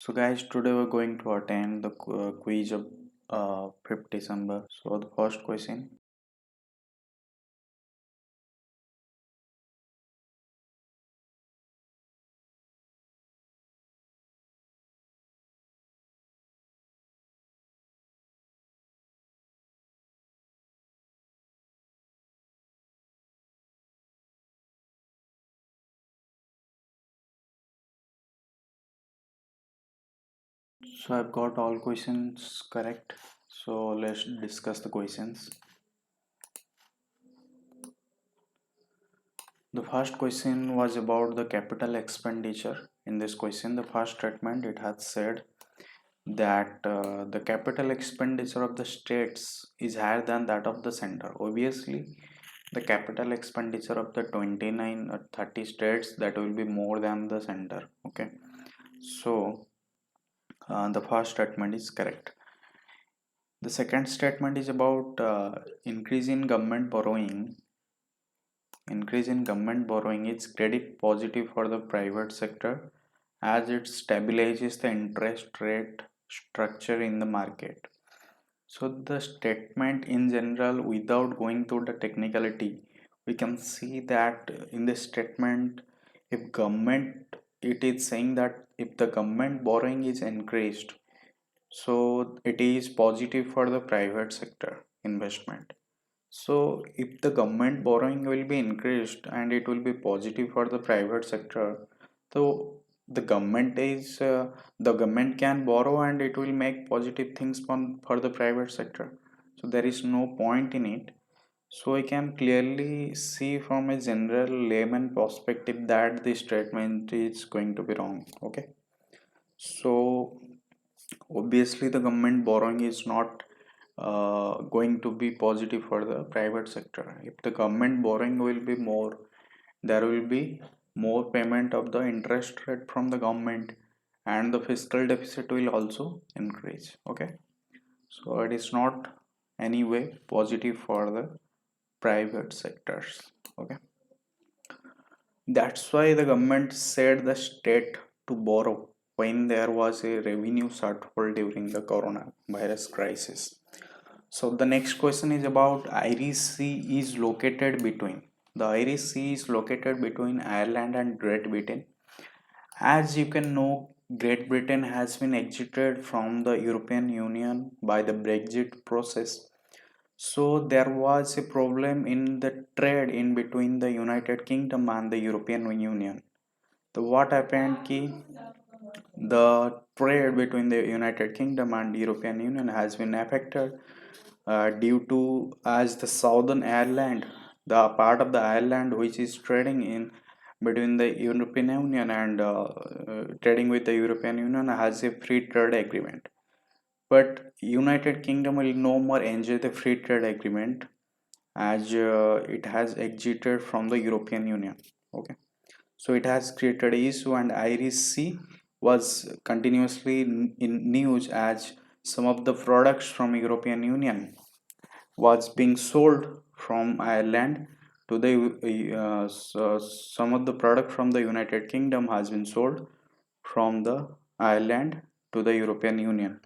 So guys, today we're going to attend the quiz of 5th December. So the first question. So I've got all questions correct. So let's discuss the questions. The first question was about the capital expenditure. In this question, the first statement it has said that the capital expenditure of the states is higher than that of the center. Obviously, the capital expenditure of the 29 or 30 states that will be more than the center. Okay, so the first statement is correct. The second statement is about increase in government borrowing. Increase in government borrowing is credit positive for the private sector as it stabilizes the interest rate structure in the market. So the statement in general, without going through the technicality, we can see that in the statement, if government, it is saying that if the government borrowing is increased, so it is positive for the private sector investment. So if the government borrowing will be increased and it will be positive for the private sector, so the government can borrow and it will make positive things for the private sector. So there is no point in it. So I can clearly see from a general layman perspective that this statement is going to be wrong. Okay. So obviously the government borrowing is not going to be positive for the private sector. If the government borrowing will be more, there will be more payment of the interest rate from the government and the fiscal deficit will also increase. Okay, so it is not anyway positive for the private sectors. Okay, that's why the government said the state to borrow when there was a revenue shortfall during the coronavirus crisis. So the next question is about Irish Sea is located between. The Irish Sea is located between Ireland and Great Britain. As you can know, Great Britain has been exited from the European Union by the Brexit process. So there was a problem in the trade in between the United Kingdom and the European Union. So what happened ki the trade between the United Kingdom and European Union has been affected due to as the Southern Ireland, the part of the Ireland which is trading in between the European Union and trading with the European Union has a free trade agreement. But United Kingdom will no more enjoy the free trade agreement as it has exited from the European Union. Okay, so it has created issue, and Irish Sea was continuously in news as some of the products from European Union was being sold from Ireland to the so some of the product from the United Kingdom has been sold from the Ireland to the European Union.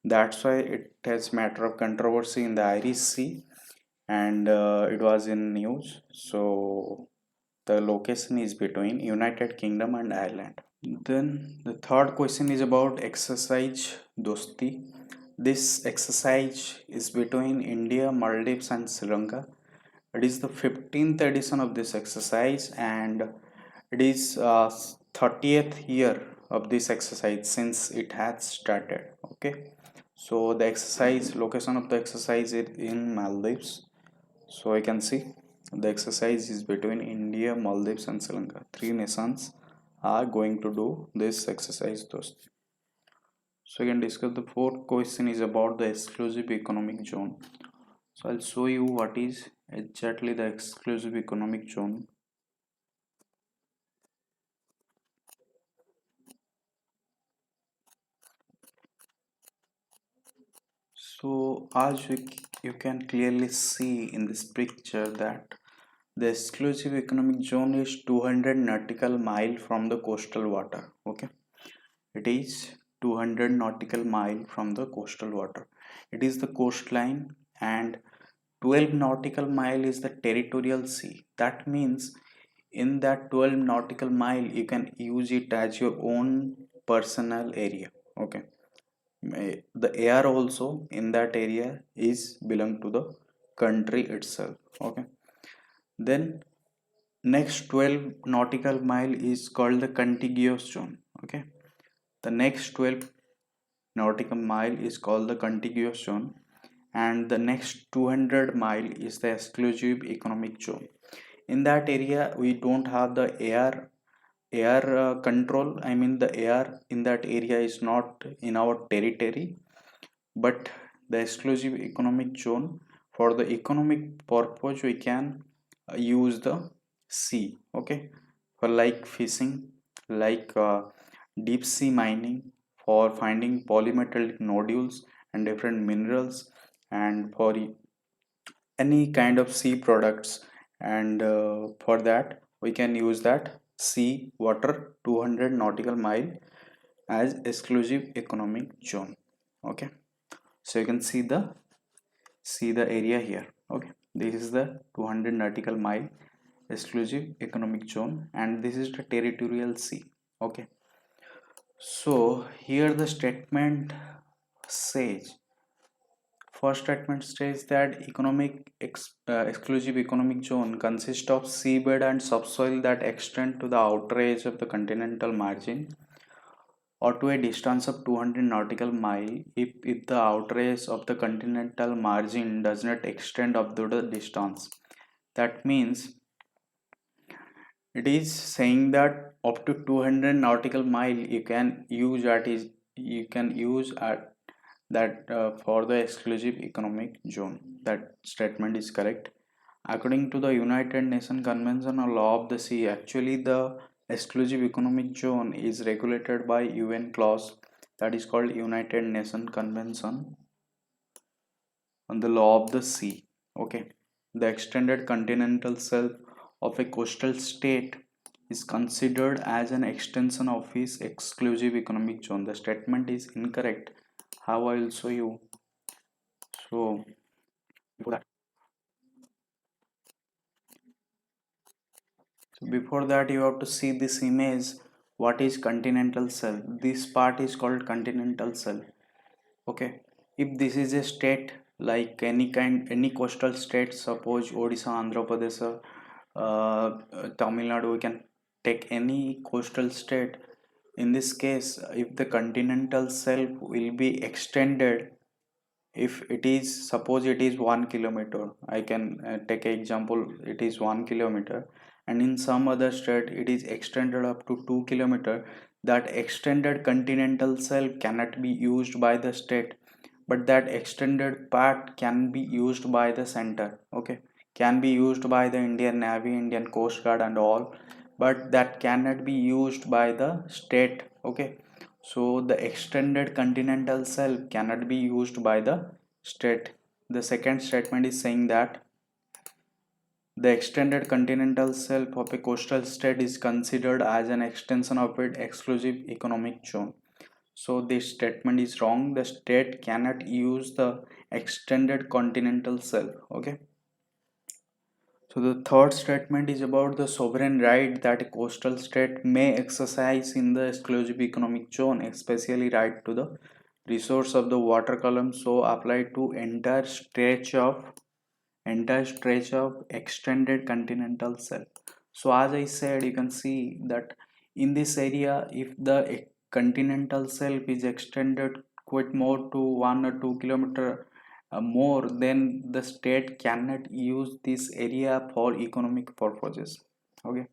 That's why it has matter of controversy in the Irish Sea, and it was in news. So the location is between United Kingdom and Ireland. Then the third question is about exercise Dosti. This exercise is between India, Maldives, and Sri Lanka. It is the 15th edition of this exercise, and it is 30th year of this exercise since it has started. Okay, so the exercise location of the exercise is in Maldives. So I can see the exercise is between India, Maldives, and Sri Lanka. Three nations are going to do this exercise. So I can discuss the fourth question is about the exclusive economic zone. So I'll show you what is exactly the exclusive economic zone. So as you can clearly see in this picture that the exclusive economic zone is 200 nautical mile from the coastal water. Okay, it is 200 nautical mile from the coastal water. It is the coastline, and 12 nautical mile is the territorial sea. That means in that 12 nautical mile you can use it as your own personal area. Okay. The air also in that area is belong to the country itself. Okay. Then next 12 nautical mile is called the contiguous zone. Okay. The next 12 nautical mile is called the contiguous zone, and the next 200 mile is the exclusive economic zone. In that area we don't have the air control. I mean, the air in that area is not in our territory, but the exclusive economic zone, for the economic purpose we can use the sea. Okay. For like fishing, like deep sea mining, for finding polymetallic nodules and different minerals, and for any kind of sea products, and for that we can use that sea water 200 nautical mile as exclusive economic zone. Okay. So you can see the area here. Okay. This is the 200 nautical mile exclusive economic zone, and this is the territorial sea. Okay. So here the statement says, first statement states that exclusive economic zone consists of seabed and subsoil that extend to the outer edge of the continental margin, or to a distance of 200 nautical mile if the outer edge of the continental margin does not extend up to the distance. That means it is saying that up to 200 nautical mile you can use at that for the exclusive economic zone. That statement is correct. According to the United Nations Convention on Law of the Sea, actually the exclusive economic zone is regulated by UN clause, that is called United Nations Convention on the Law of the Sea. Okay. The extended continental shelf of a coastal state is considered as an extension of its exclusive economic zone. The statement is incorrect. How I will show you. So before that, you have to see this image. What is continental shelf? This part is called continental shelf. Okay. If this is a state, like any coastal state, suppose Odisha, Andhra Pradesh, Tamil Nadu, we can take any coastal state. In this case, if the continental shelf will be extended, if it is, suppose it is 1 kilometer, I can take an example, it is 1 kilometer, and in some other state it is extended up to 2 kilometer. That extended continental shelf cannot be used by the state, but that extended part can be used by the center. Okay. Can be used by the Indian Navy, Indian Coast Guard and all, but that cannot be used by the state. Okay. So the extended continental shelf cannot be used by the state. The second statement is saying that the extended continental shelf of a coastal state is considered as an extension of its exclusive economic zone. So this statement is wrong. The state cannot use the extended continental shelf. Okay. So the third statement is about the sovereign right that a coastal state may exercise in the exclusive economic zone, especially right to the resource of the water column, so applied to entire stretch of extended continental shelf. So as I said, you can see that in this area, if the continental shelf is extended quite more to 1 or 2 kilometer more, then the state cannot use this area for economic purposes. Okay.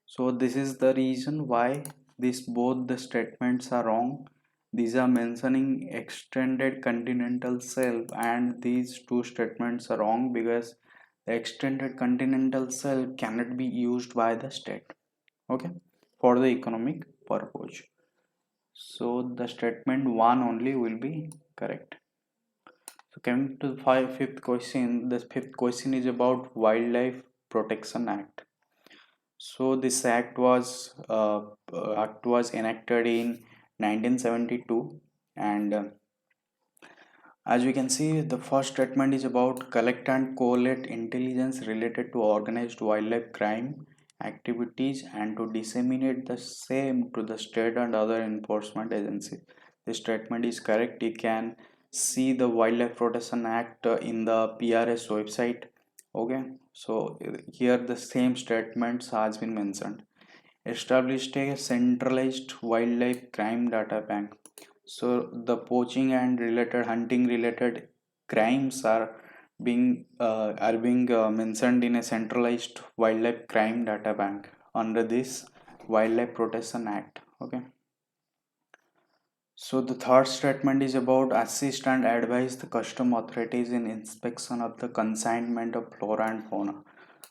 So this is the reason why these both the statements are wrong. These are mentioning extended continental shelf, and these two statements are wrong because the extended continental shelf cannot be used by the state. Okay. For the economic purpose. So the statement 1 only will be correct. So coming to the fifth question, the fifth question is about Wildlife Protection Act. So this act was enacted in 1972. And as we can see, the first statement is about collect and collate intelligence related to organized wildlife crime activities and to disseminate the same to the state and other enforcement agencies. This statement is correct. You can see the Wildlife Protection Act in the PRS website. Okay, so here the same statements has been mentioned. Established a centralized wildlife crime data bank. So the poaching and related hunting related crimes are being mentioned in a centralized wildlife crime data bank under this Wildlife Protection Act. Okay, so the third statement is about assist and advise the custom authorities in inspection of the consignment of flora and fauna.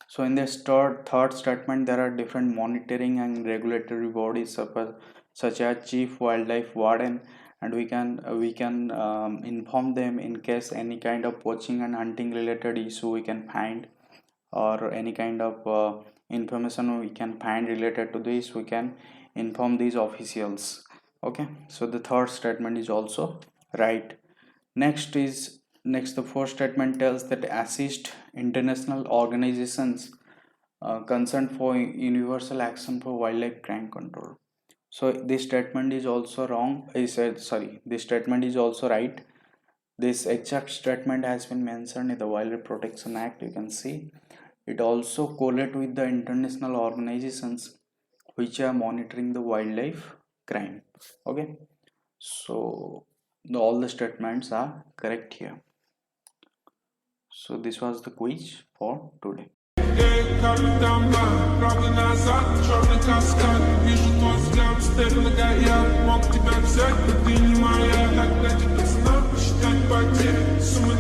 So in this third statement, there are different monitoring and regulatory bodies such as Chief Wildlife Warden, and we can inform them in case any kind of poaching and hunting related issue we can find, or any kind of information we can find related to this, we can inform these officials. Okay, so the third statement is also right. Next the fourth statement tells that assist international organizations concerned for universal action for wildlife crime control. So this statement is also wrong. I said sorry. This statement is also right. This exact statement has been mentioned in the Wildlife Protection Act. You can see it also correlate with the international organizations which are monitoring the wildlife crime. Okay, so all the statements are correct here. So this was the quiz for today. Мог тебя взять, но ты не моя. Так ради пацана посчитать потери. Суммы